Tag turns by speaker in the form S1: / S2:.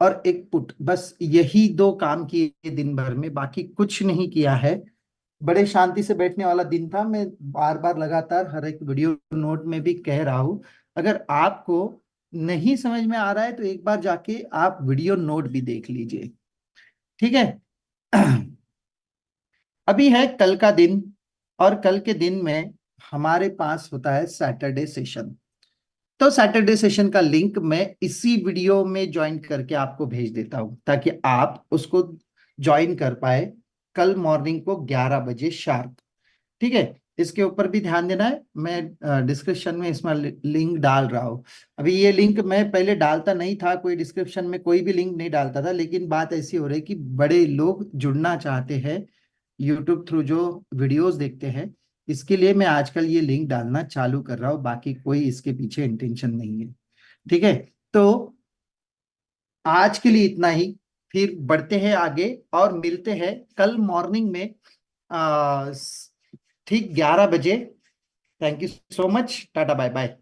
S1: और एक पुट, बस यही दो काम किए दिन भर में, बाकी कुछ नहीं किया है। बड़े शांति से बैठने वाला दिन था। मैं बार बार लगातार हर एक वीडियो नोट में भी कह रहा हूं, अगर आपको नहीं समझ में आ रहा है तो एक बार जाके आप वीडियो नोट भी देख लीजिए, ठीक है। अभी है कल का दिन, और कल के दिन में हमारे पास होता है सैटरडे सेशन। तो सैटरडे सेशन का लिंक मैं इसी वीडियो में ज्वाइन करके आपको भेज देता हूं, ताकि आप उसको ज्वाइन कर पाए कल मॉर्निंग को 11 बजे शार्प, ठीक है। इसके ऊपर भी ध्यान देना है, मैं डिस्क्रिप्शन में इसमें लिंक डाल रहा हूँ। अभी ये लिंक मैं पहले डालता नहीं था, कोई डिस्क्रिप्शन में कोई भी लिंक नहीं डालता था, लेकिन बात ऐसी हो रही है कि बड़े लोग जुड़ना चाहते हैं यूट्यूब थ्रू, जो वीडियोस देखते हैं। इसके लिए मैं आजकल ये लिंक डालना चालू कर रहा हूँ, बाकी कोई इसके पीछे इंटेंशन नहीं है, ठीक है। तो आज के लिए इतना ही, फिर बढ़ते हैं आगे और मिलते हैं कल मॉर्निंग में आ, ठीक 11 बजे। Thank you so much, tata bye bye.